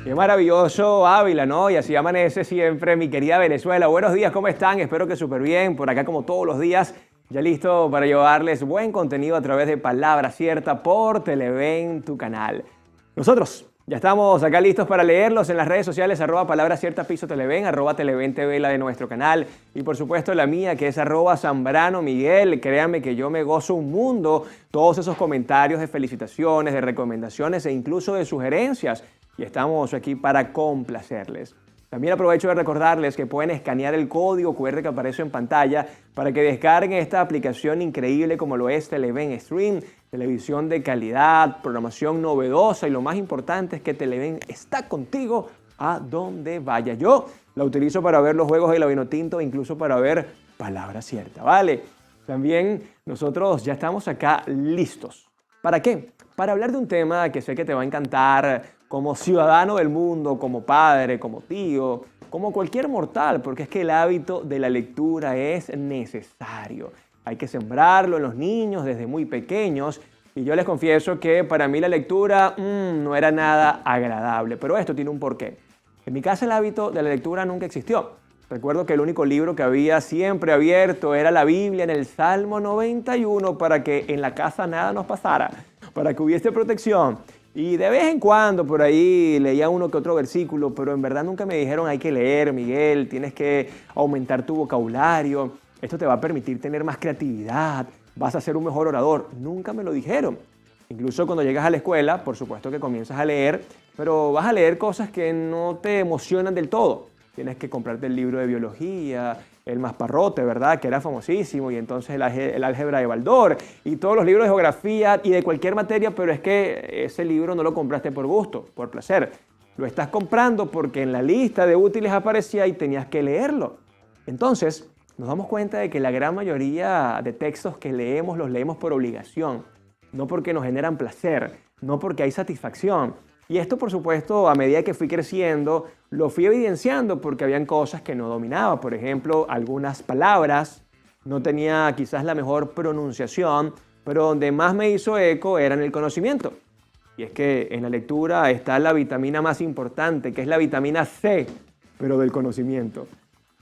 Qué maravilloso Ávila, ¿no? Y así amanece siempre mi querida Venezuela. Buenos días, ¿cómo están? Espero que súper bien. Por acá como todos los días, ya listo para llevarles buen contenido a través de Palabra Cierta por Televen, tu canal. Nosotros ya estamos acá listos para leerlos en las redes sociales, @Palabra Cierta Piso Televen, @Televen TV, la de nuestro canal. Y por supuesto la mía, que es @Zambrano Miguel. Créanme que yo me gozo un mundo todos esos comentarios de felicitaciones, de recomendaciones e incluso de sugerencias. Y estamos aquí para complacerles. También aprovecho de recordarles que pueden escanear el código QR que aparece en pantalla para que descarguen esta aplicación increíble como lo es Televen Stream, televisión de calidad, programación novedosa y lo más importante es que Televen está contigo a donde vaya. Yo la utilizo para ver los juegos de la Vinotinto e incluso para ver Palabra Cierta, ¿vale? También nosotros ya estamos acá listos. ¿Para qué? Para hablar de un tema que sé que te va a encantar como ciudadano del mundo, como padre, como tío, como cualquier mortal, porque es que el hábito de la lectura es necesario. Hay que sembrarlo en los niños desde muy pequeños y yo les confieso que para mí la lectura no era nada agradable, pero esto tiene un porqué. En mi casa el hábito de la lectura nunca existió. Recuerdo que el único libro que había siempre abierto era la Biblia en el Salmo 91 para que en la casa nada nos pasara, para que hubiese protección. Y de vez en cuando por ahí leía uno que otro versículo, pero en verdad nunca me dijeron hay que leer, Miguel, tienes que aumentar tu vocabulario, esto te va a permitir tener más creatividad, vas a ser un mejor orador. Nunca me lo dijeron. Incluso cuando llegas a la escuela, por supuesto que comienzas a leer, pero vas a leer cosas que no te emocionan del todo. Tienes que comprarte el libro de biología, el Masparrote, ¿verdad? Que era famosísimo, y entonces el álgebra de Baldor, y todos los libros de geografía y de cualquier materia, pero es que ese libro no lo compraste por gusto, por placer. Lo estás comprando porque en la lista de útiles aparecía y tenías que leerlo. Entonces, nos damos cuenta de que la gran mayoría de textos que leemos los leemos por obligación, no porque nos generan placer, no porque hay satisfacción. Y esto, por supuesto, a medida que fui creciendo, lo fui evidenciando porque habían cosas que no dominaba. Por ejemplo, algunas palabras no tenía quizás la mejor pronunciación, pero donde más me hizo eco era en el conocimiento. Y es que en la lectura está la vitamina más importante, que es la vitamina C, pero del conocimiento.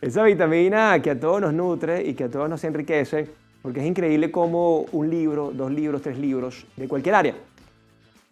Esa vitamina que a todos nos nutre y que a todos nos enriquece, porque es increíble cómo un libro, 2 libros, 3 libros, de cualquier área,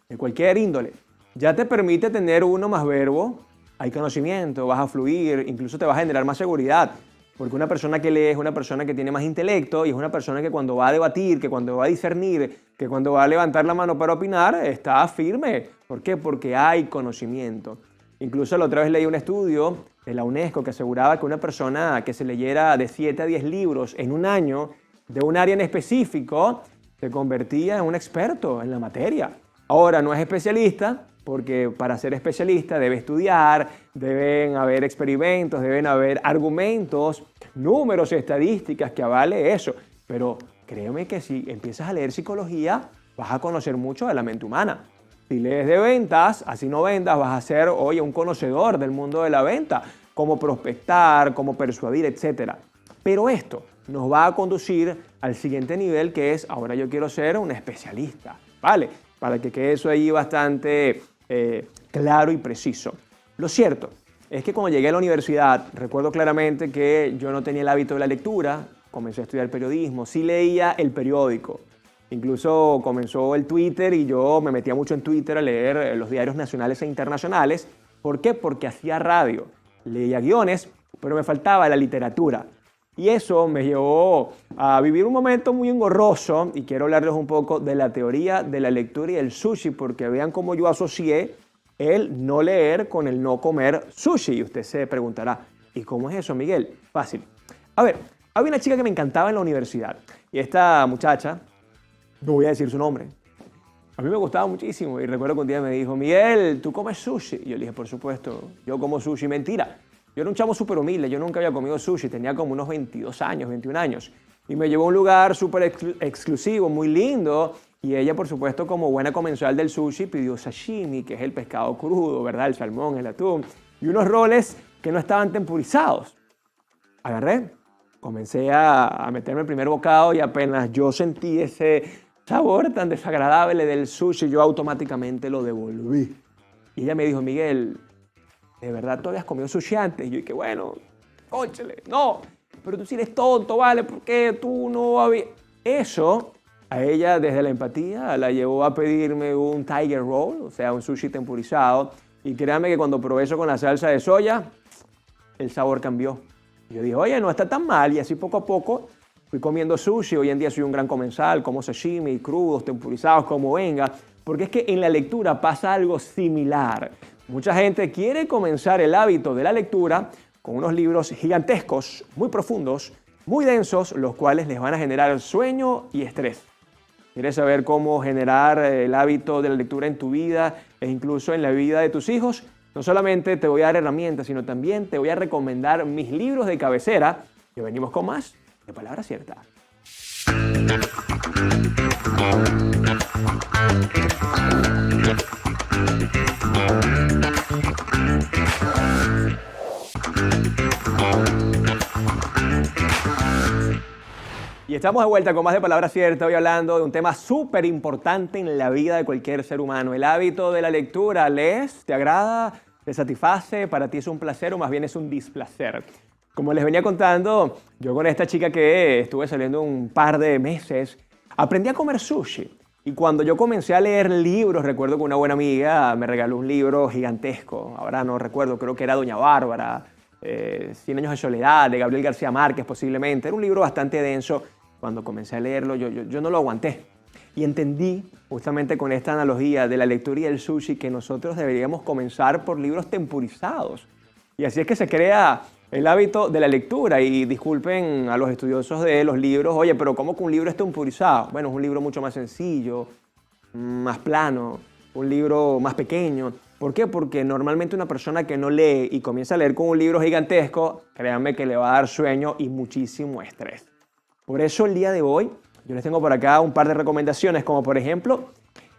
de cualquier índole, ya te permite tener uno más verbo, hay conocimiento, vas a fluir, incluso te va a generar más seguridad. Porque una persona que lee es una persona que tiene más intelecto y es una persona que cuando va a debatir, que cuando va a discernir, que cuando va a levantar la mano para opinar, está firme. ¿Por qué? Porque hay conocimiento. Incluso la otra vez leí un estudio de la UNESCO que aseguraba que una persona que se leyera de 7 a 10 libros en un año de un área en específico se convertía en un experto en la materia. Ahora no es especialista, porque para ser especialista debe estudiar, deben haber experimentos, deben haber argumentos, números, estadísticas que avale eso. Pero créeme que si empiezas a leer psicología, vas a conocer mucho de la mente humana. Si lees de ventas, así no vendas, vas a ser, oye, un conocedor del mundo de la venta, cómo prospectar, cómo persuadir, etc. Pero esto nos va a conducir al siguiente nivel, que es, ahora yo quiero ser un especialista, ¿vale? Para que quede eso ahí bastante claro y preciso. Lo cierto es que cuando llegué a la universidad, recuerdo claramente que yo no tenía el hábito de la lectura, comencé a estudiar periodismo, sí leía el periódico, incluso comenzó el Twitter y yo me metía mucho en Twitter a leer los diarios nacionales e internacionales. ¿Por qué? Porque hacía radio, leía guiones, pero me faltaba la literatura. Y eso me llevó a vivir un momento muy engorroso y quiero hablarles un poco de la teoría de la lectura y el sushi porque vean cómo yo asocié el no leer con el no comer sushi. Y usted se preguntará, ¿y cómo es eso, Miguel? Fácil. A ver, había una chica que me encantaba en la universidad y esta muchacha, no voy a decir su nombre, a mí me gustaba muchísimo y recuerdo que un día me dijo, Miguel, ¿tú comes sushi? Y yo le dije, por supuesto, yo como sushi. Mentira. Yo era un chamo súper humilde, yo nunca había comido sushi, tenía como unos 22 años, 21 años. Y me llevó a un lugar súper exclusivo, muy lindo. Y ella, por supuesto, como buena comensal del sushi, pidió sashimi, que es el pescado crudo, ¿verdad? El salmón, el atún. Y unos roles que no estaban tempurizados. Agarré, Comencé a meterme el primer bocado y apenas yo sentí ese sabor tan desagradable del sushi, yo automáticamente lo devolví. Y ella me dijo, Miguel, ¿de verdad tú habías comido sushi antes? Y yo dije, bueno, cónchale, no, pero tú sí eres tonto, ¿vale? ¿Por qué tú no habías...? Eso a ella desde la empatía la llevó a pedirme un Tiger Roll, o sea, un sushi temporizado. Y créanme que cuando probé eso con la salsa de soya, el sabor cambió. Y yo dije, oye, no está tan mal. Y así poco a poco fui comiendo sushi. Hoy en día soy un gran comensal, como sashimi, crudos, temporizados, como venga. Porque es que en la lectura pasa algo similar. Mucha gente quiere comenzar el hábito de la lectura con unos libros gigantescos, muy profundos, muy densos, los cuales les van a generar sueño y estrés. ¿Quieres saber cómo generar el hábito de la lectura en tu vida e incluso en la vida de tus hijos? No solamente te voy a dar herramientas, sino también te voy a recomendar mis libros de cabecera. Y venimos con más de Palabra Cierta. Y estamos de vuelta con más de Palabra Cierta, hoy hablando de un tema súper importante en la vida de cualquier ser humano, el hábito de la lectura. ¿Lees? ¿Te agrada? ¿Te satisface? ¿Para ti es un placer o más bien es un displacer? Como les venía contando, yo con esta chica que estuve saliendo un par de meses, aprendí a comer sushi. Y cuando yo comencé a leer libros, recuerdo que una buena amiga me regaló un libro gigantesco, ahora no recuerdo, creo que era Doña Bárbara, 100 años de soledad, de Gabriel García Márquez posiblemente. Era un libro bastante denso. Cuando comencé a leerlo, yo no lo aguanté. Y entendí, justamente con esta analogía de la lectura y el sushi, que nosotros deberíamos comenzar por libros temporizados. Y así es que se crea el hábito de la lectura. Y disculpen a los estudiosos de los libros, oye, pero ¿cómo que un libro es temporizado? Bueno, es un libro mucho más sencillo, más plano, un libro más pequeño. ¿Por qué? Porque normalmente una persona que no lee y comienza a leer con un libro gigantesco, créanme que le va a dar sueño y muchísimo estrés. Por eso el día de hoy yo les tengo por acá un par de recomendaciones, como por ejemplo,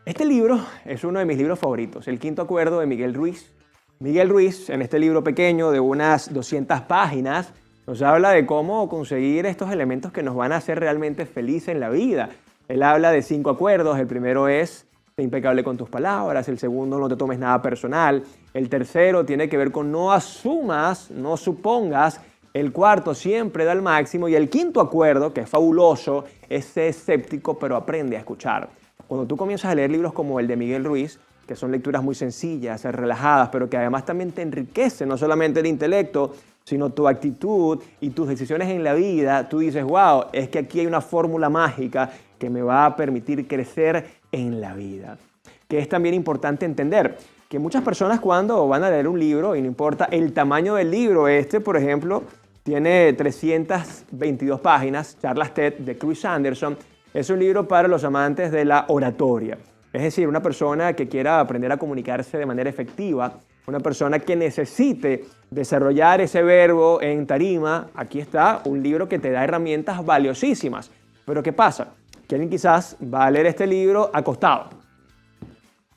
este libro es uno de mis libros favoritos, El Quinto Acuerdo de Miguel Ruiz. Miguel Ruiz, en este libro pequeño de unas 200 páginas, nos habla de cómo conseguir estos elementos que nos van a hacer realmente felices en la vida. Él habla de 5 acuerdos. El primero es: sé impecable con tus palabras. El segundo: no te tomes nada personal. El tercero tiene que ver con no asumas, no supongas. El cuarto: siempre da el máximo. Y el quinto acuerdo, que es fabuloso, es ser escéptico, pero aprende a escuchar. Cuando tú comienzas a leer libros como el de Miguel Ruiz, que son lecturas muy sencillas, relajadas, pero que además también te enriquecen, no solamente el intelecto, sino tu actitud y tus decisiones en la vida, tú dices, wow, es que aquí hay una fórmula mágica que me va a permitir crecer en la vida. Que es también importante entender que muchas personas cuando van a leer un libro, y no importa el tamaño del libro, por ejemplo, tiene 322 páginas, Charlas TED de Chris Anderson, es un libro para los amantes de la oratoria. Es decir, una persona que quiera aprender a comunicarse de manera efectiva, una persona que necesite desarrollar ese verbo en tarima. Aquí está un libro que te da herramientas valiosísimas. Pero ¿qué pasa? Que alguien quizás va a leer este libro acostado.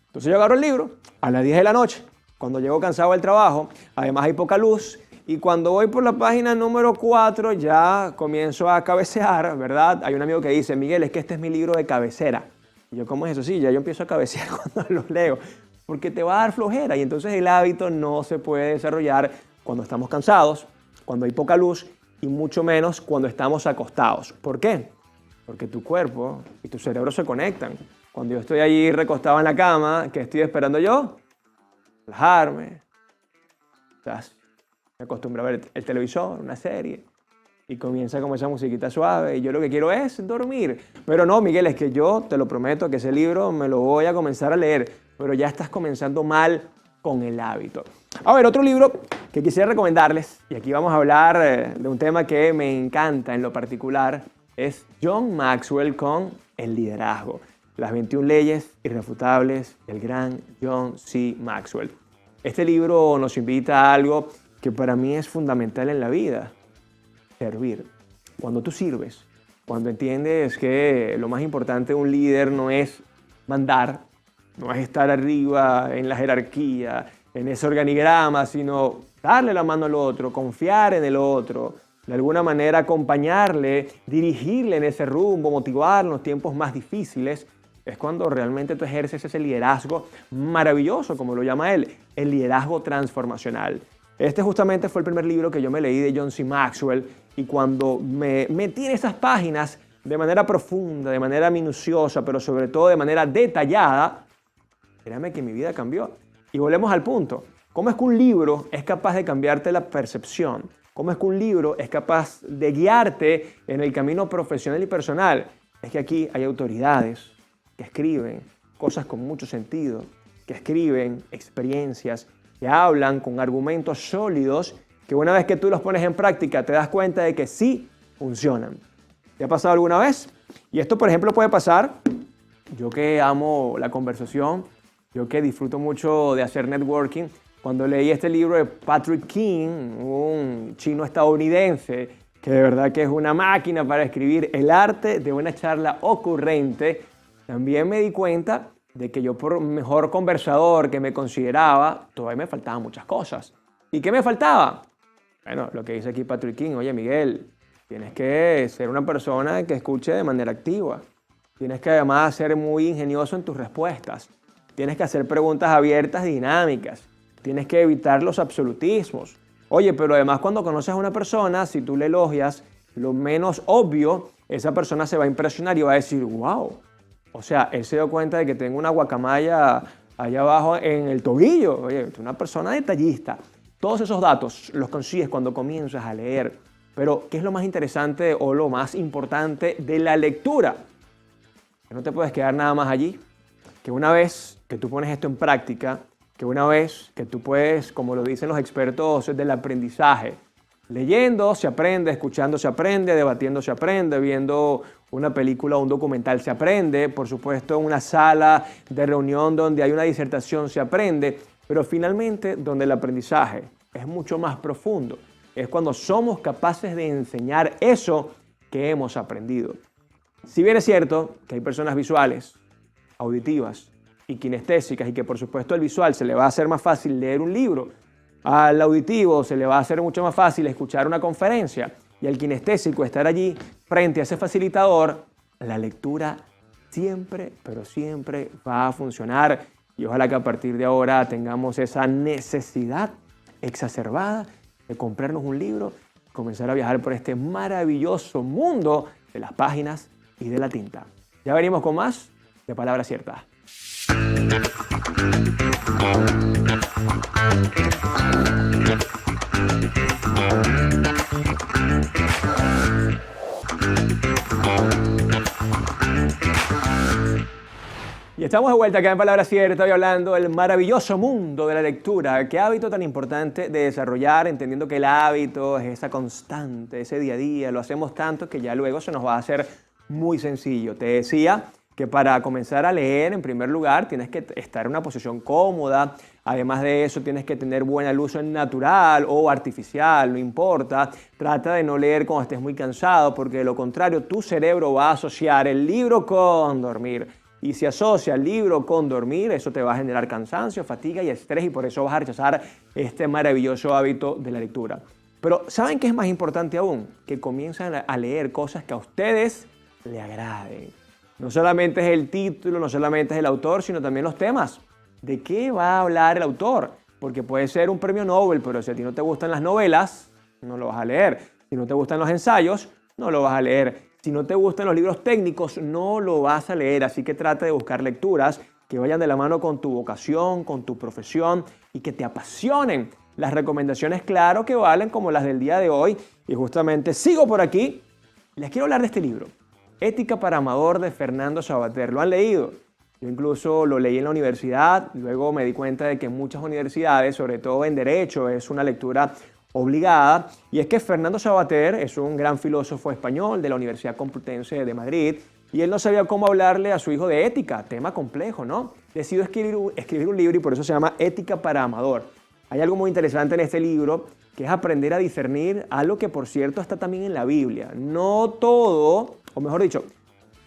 Entonces yo agarro el libro a las 10 de la noche, cuando llego cansado del trabajo, además hay poca luz, y cuando voy por la página número 4 ya comienzo a cabecear, ¿verdad? Hay un amigo que dice, Miguel, es que este es mi libro de cabecera. Y yo, ¿cómo es eso? Sí, ya yo empiezo a cabecear cuando los leo, porque te va a dar flojera y entonces el hábito no se puede desarrollar cuando estamos cansados, cuando hay poca luz y mucho menos cuando estamos acostados. ¿Por qué? Porque tu cuerpo y tu cerebro se conectan. Cuando yo estoy allí recostado en la cama, ¿qué estoy esperando yo? Relajarme. Me acostumbro a ver el televisor, una serie, y comienza como esa musiquita suave, y yo lo que quiero es dormir. Pero no, Miguel, es que yo te lo prometo que ese libro me lo voy a comenzar a leer, pero ya estás comenzando mal con el hábito. A ver, otro libro que quisiera recomendarles, y aquí vamos a hablar de un tema que me encanta en lo particular, es John Maxwell con el liderazgo. Las 21 leyes irrefutables del gran John C. Maxwell. Este libro nos invita a algo que para mí es fundamental en la vida: servir. Cuando tú sirves, cuando entiendes que lo más importante de un líder no es mandar, no es estar arriba en la jerarquía, en ese organigrama, sino darle la mano al otro, confiar en el otro, de alguna manera acompañarle, dirigirle en ese rumbo, motivarlo en los tiempos más difíciles, es cuando realmente tú ejerces ese liderazgo maravilloso, como lo llama él, el liderazgo transformacional. Este justamente fue el primer libro que yo me leí de John C. Maxwell, y cuando me metí en esas páginas de manera profunda, de manera minuciosa, pero sobre todo de manera detallada, créame que mi vida cambió. Y volvemos al punto. ¿Cómo es que un libro es capaz de cambiarte la percepción? ¿Cómo es que un libro es capaz de guiarte en el camino profesional y personal? Es que aquí hay autoridades que escriben cosas con mucho sentido, que escriben experiencias, que hablan con argumentos sólidos, que una vez que tú los pones en práctica te das cuenta de que sí funcionan. ¿Te ha pasado alguna vez? Y esto, por ejemplo, puede pasar, yo que amo la conversación, yo que disfruto mucho de hacer networking, cuando leí este libro de Patrick King, un chino estadounidense, que de verdad que es una máquina para escribir el arte de una charla ocurrente, también me di cuenta de que yo, por mejor conversador que me consideraba, todavía me faltaban muchas cosas. ¿Y qué me faltaba? Bueno, lo que dice aquí Patrick King: oye, Miguel, tienes que ser una persona que escuche de manera activa. Tienes que además ser muy ingenioso en tus respuestas. Tienes que hacer preguntas abiertas, dinámicas. Tienes que evitar los absolutismos. Oye, pero además cuando conoces a una persona, si tú le elogias lo menos obvio, esa persona se va a impresionar y va a decir, wow. O sea, él se dio cuenta de que tengo una guacamaya allá abajo en el tobillo. Oye, es una persona detallista. Todos esos datos los consigues cuando comienzas a leer. Pero, ¿qué es lo más interesante o lo más importante de la lectura? Que no te puedes quedar nada más allí. Que una vez que tú pones esto en práctica, que una vez que tú puedes, como lo dicen los expertos del aprendizaje, leyendo se aprende, escuchando se aprende, debatiendo se aprende, viendo una película o un documental se aprende, por supuesto en una sala de reunión donde hay una disertación se aprende, pero finalmente donde el aprendizaje es mucho más profundo, es cuando somos capaces de enseñar eso que hemos aprendido. Si bien es cierto que hay personas visuales, auditivas y kinestésicas, y que por supuesto al visual se le va a hacer más fácil leer un libro, al auditivo se le va a hacer mucho más fácil escuchar una conferencia, y al kinestésico estar allí frente a ese facilitador, la lectura siempre, pero siempre va a funcionar. Y ojalá que a partir de ahora tengamos esa necesidad exacerbada de comprarnos un libro y comenzar a viajar por este maravilloso mundo de las páginas y de la tinta. Ya venimos con más de Palabra Cierta. Y estamos de vuelta acá en Palabra Cierta, hoy hablando del maravilloso mundo de la lectura. Qué hábito tan importante de desarrollar, entendiendo que el hábito es esa constante, ese día a día. Lo hacemos tanto que ya luego se nos va a hacer muy sencillo. Te decía que para comenzar a leer, en primer lugar, tienes que estar en una posición cómoda. Además de eso, tienes que tener buena luz natural o artificial, no importa. Trata de no leer cuando estés muy cansado, porque de lo contrario, tu cerebro va a asociar el libro con dormir. Y si asocia el libro con dormir, eso te va a generar cansancio, fatiga y estrés, y por eso vas a rechazar este maravilloso hábito de la lectura. Pero ¿saben qué es más importante aún? Que comiencen a leer cosas que a ustedes le agraden. No solamente es el título, no solamente es el autor, sino también los temas. ¿De qué va a hablar el autor? Porque puede ser un premio Nobel, pero si a ti no te gustan las novelas, no lo vas a leer. Si no te gustan los ensayos, no lo vas a leer. Si no te gustan los libros técnicos, no lo vas a leer. Así que trata de buscar lecturas que vayan de la mano con tu vocación, con tu profesión y que te apasionen. Las recomendaciones, claro, que valen como las del día de hoy. Y justamente sigo por aquí. Les quiero hablar de este libro, Ética para Amador, de Fernando Savater. ¿Lo han leído? Yo incluso lo leí en la universidad. Luego me di cuenta de que en muchas universidades, sobre todo en Derecho, es una lectura obligada, y es que Fernando Savater es un gran filósofo español de la Universidad Complutense de Madrid, y él no sabía cómo hablarle a su hijo de ética, tema complejo, ¿no? Decidió escribir un libro y por eso se llama Ética para Amador. Hay algo muy interesante en este libro, que es aprender a discernir algo que, por cierto, está también en la Biblia. No todo, o mejor dicho,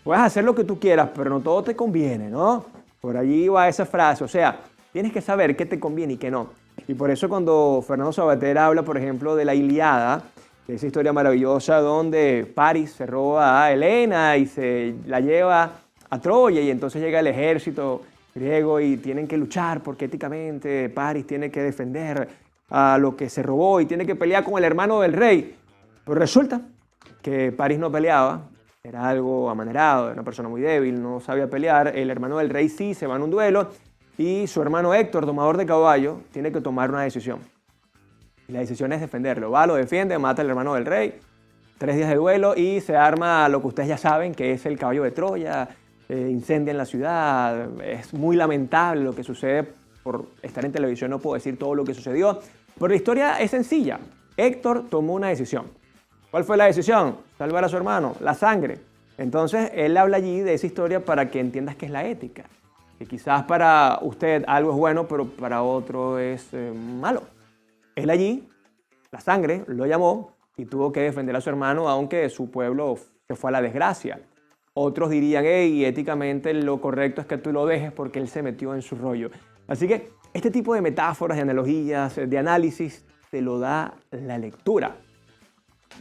puedes hacer lo que tú quieras, pero no todo te conviene, ¿no? Por allí va esa frase, o sea, tienes que saber qué te conviene y qué no. Y por eso cuando Fernando Savater habla, por ejemplo, de la Ilíada, de esa historia maravillosa donde Paris se roba a Helena y se la lleva a Troya y entonces llega el ejército griego y tienen que luchar porque éticamente Paris tiene que defender a lo que se robó y tiene que pelear con el hermano del rey. Pero resulta que Paris no peleaba, era algo amanerado, era una persona muy débil, no sabía pelear. El hermano del rey sí se va en un duelo y su hermano Héctor, domador de caballo, tiene que tomar una decisión. Y la decisión es defenderlo. Va, lo defiende, mata al hermano del rey. 3 días de duelo y se arma lo que ustedes ya saben, que es el caballo de Troya. Incendian la ciudad. Es muy lamentable lo que sucede. Por estar en televisión no puedo decir todo lo que sucedió. Pero la historia es sencilla. Héctor tomó una decisión. ¿Cuál fue la decisión? Salvar a su hermano, la sangre. Entonces, él habla allí de esa historia para que entiendas qué es la ética. Que quizás para usted algo es bueno, pero para otro es malo. Él allí, la sangre, lo llamó y tuvo que defender a su hermano, aunque su pueblo se fue a la desgracia. Otros dirían, hey, éticamente lo correcto es que tú lo dejes porque él se metió en su rollo. Así que este tipo de metáforas, de analogías, de análisis, te lo da la lectura.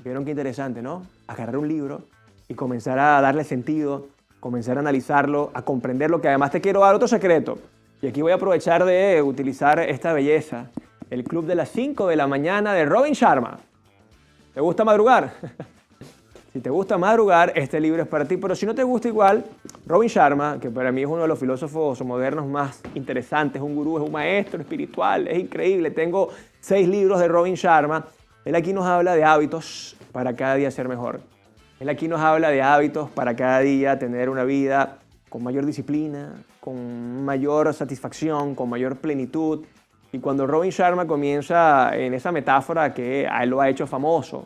¿Vieron qué interesante, no? Agarrar un libro y comenzar a darle sentido, comenzar a analizarlo, a comprenderlo, que además te quiero dar otro secreto. Y aquí voy a aprovechar de utilizar esta belleza. El Club de las 5 de la mañana de Robin Sharma. ¿Te gusta madrugar? Si te gusta madrugar, este libro es para ti. Pero si no te gusta igual, Robin Sharma, que para mí es uno de los filósofos modernos más interesantes, un gurú, es un maestro espiritual, es increíble. Tengo 6 libros de Robin Sharma. Él aquí nos habla de hábitos para cada día ser mejor. Él aquí nos habla de hábitos para cada día tener una vida con mayor disciplina, con mayor satisfacción, con mayor plenitud. Y cuando Robin Sharma comienza en esa metáfora que a él lo ha hecho famoso,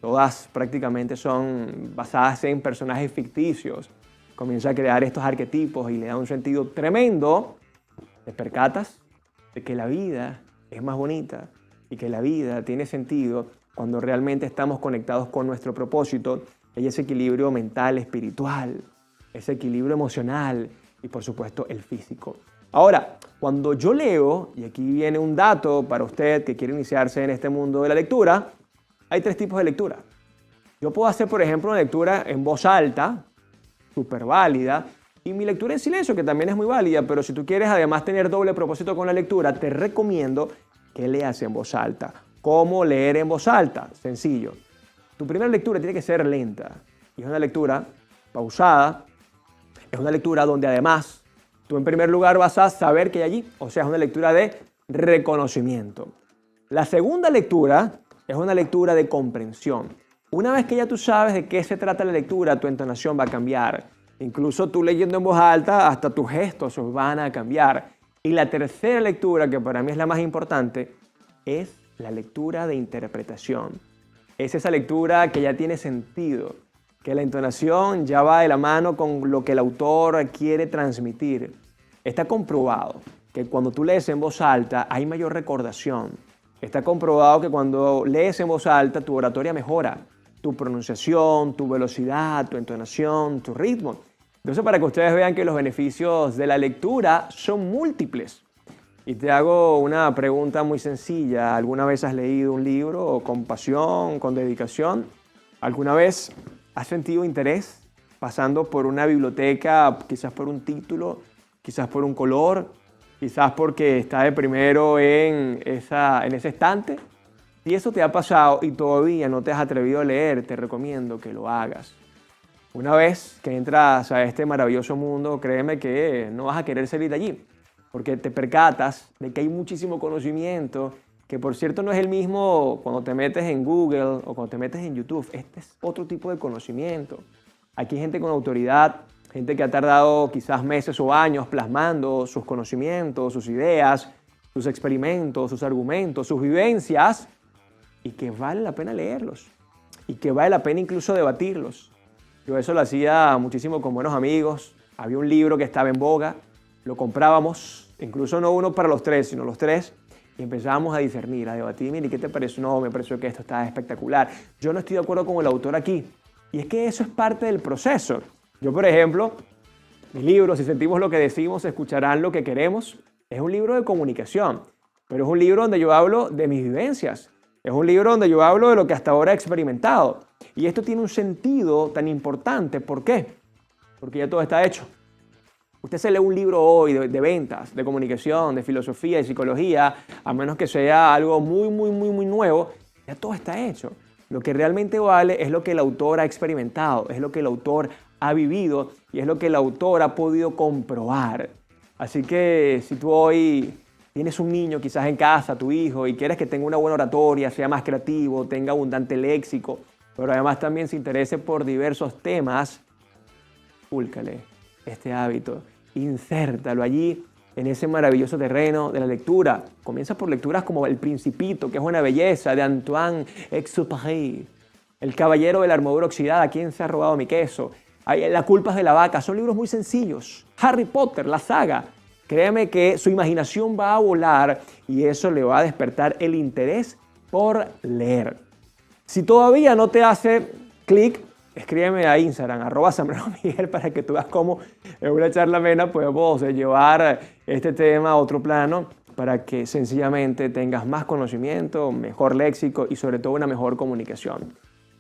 todas prácticamente son basadas en personajes ficticios, comienza a crear estos arquetipos y le da un sentido tremendo, te percatas de que la vida es más bonita y que la vida tiene sentido cuando realmente estamos conectados con nuestro propósito. Hay ese equilibrio mental, espiritual, ese equilibrio emocional y por supuesto el físico. Ahora, cuando yo leo, y aquí viene un dato para usted que quiere iniciarse en este mundo de la lectura, hay 3 tipos de lectura. Yo puedo hacer, por ejemplo, una lectura en voz alta, súper válida, y mi lectura en silencio, que también es muy válida, pero si tú quieres además tener doble propósito con la lectura, te recomiendo que leas en voz alta. ¿Cómo leer en voz alta? Sencillo. Tu primera lectura tiene que ser lenta, y es una lectura pausada, es una lectura donde además tú en primer lugar vas a saber que hay allí, o sea, es una lectura de reconocimiento. La segunda lectura es una lectura de comprensión. Una vez que ya tú sabes de qué se trata la lectura, tu entonación va a cambiar. Incluso tú leyendo en voz alta, hasta tus gestos van a cambiar. Y la tercera lectura, que para mí es la más importante, es la lectura de interpretación. Es esa lectura que ya tiene sentido, que la entonación ya va de la mano con lo que el autor quiere transmitir. Está comprobado que cuando tú lees en voz alta hay mayor recordación. Está comprobado que cuando lees en voz alta tu oratoria mejora, tu pronunciación, tu velocidad, tu entonación, tu ritmo. Entonces, para que ustedes vean que los beneficios de la lectura son múltiples. Y te hago una pregunta muy sencilla. ¿Alguna vez has leído un libro con pasión, con dedicación? ¿Alguna vez has sentido interés pasando por una biblioteca, quizás por un título, quizás por un color, quizás porque está de primero en ese estante? Si eso te ha pasado y todavía no te has atrevido a leer, te recomiendo que lo hagas. Una vez que entras a este maravilloso mundo, créeme que no vas a querer salir de allí, porque te percatas de que hay muchísimo conocimiento, que por cierto no es el mismo cuando te metes en Google o cuando te metes en YouTube. Este es otro tipo de conocimiento. Aquí hay gente con autoridad, gente que ha tardado quizás meses o años plasmando sus conocimientos, sus ideas, sus experimentos, sus argumentos, sus vivencias, y que vale la pena leerlos, y que vale la pena incluso debatirlos. Yo eso lo hacía muchísimo con buenos amigos. Había un libro que estaba en boga, lo comprábamos, incluso no uno para los 3, sino los 3, y empezábamos a discernir, a debatir. Mira, ¿qué te pareció? No, me pareció que esto está espectacular. Yo no estoy de acuerdo con el autor aquí. Y es que eso es parte del proceso. Yo, por ejemplo, mi libro, Si sentimos lo que decimos, escucharán lo que queremos, es un libro de comunicación, pero es un libro donde yo hablo de mis vivencias. Es un libro donde yo hablo de lo que hasta ahora he experimentado. Y esto tiene un sentido tan importante. ¿Por qué? Porque ya todo está hecho. Usted se lee un libro hoy de ventas, de comunicación, de filosofía, de psicología, a menos que sea algo muy nuevo, ya todo está hecho. Lo que realmente vale es lo que el autor ha experimentado, es lo que el autor ha vivido y es lo que el autor ha podido comprobar. Así que si tú hoy tienes un niño quizás en casa, tu hijo, y quieres que tenga una buena oratoria, sea más creativo, tenga abundante léxico, pero además también se interese por diversos temas, inculcale este hábito, insértalo allí en ese maravilloso terreno de la lectura. Comienza por lecturas como El Principito, que es una belleza, de Antoine Exupéry, El Caballero de la Armadura Oxidada, ¿Quién se ha robado mi queso? La culpa es de la vaca. Son libros muy sencillos. Harry Potter, la saga. Créeme que su imaginación va a volar y eso le va a despertar el interés por leer. Si todavía no te hace clic, escríbeme a Instagram, @SambranoMiguel, para que tú veas cómo en una charla amena podemos llevar este tema a otro plano para que sencillamente tengas más conocimiento, mejor léxico y sobre todo una mejor comunicación.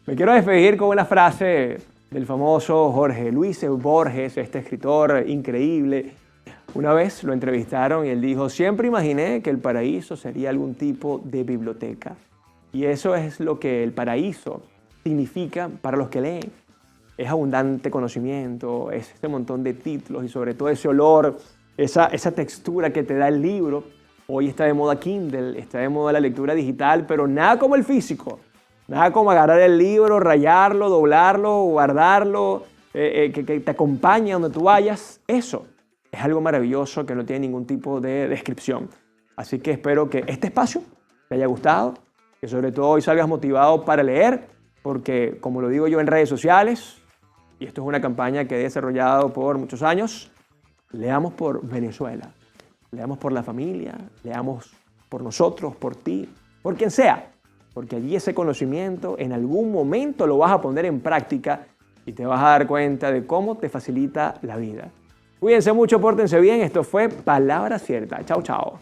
Me quiero despedir con una frase del famoso Jorge Luis Borges, este escritor increíble. Una vez lo entrevistaron y él dijo: siempre imaginé que el paraíso sería algún tipo de biblioteca. Y eso es lo que el paraíso significa para los que leen. Es abundante conocimiento, es este montón de títulos y sobre todo ese olor, esa textura que te da el libro. Hoy está de moda Kindle, está de moda la lectura digital, pero nada como el físico. Nada como agarrar el libro, rayarlo, doblarlo, guardarlo, que te acompañe donde tú vayas. Eso es algo maravilloso que no tiene ningún tipo de descripción. Así que espero que este espacio te haya gustado, que sobre todo hoy salgas motivado para leer, porque como lo digo yo en redes sociales, y esto es una campaña que he desarrollado por muchos años, leamos por Venezuela, leamos por la familia, leamos por nosotros, por ti, por quien sea, porque allí ese conocimiento en algún momento lo vas a poner en práctica y te vas a dar cuenta de cómo te facilita la vida. Cuídense mucho, pórtense bien. Esto fue Palabra Cierta. Chao, chao.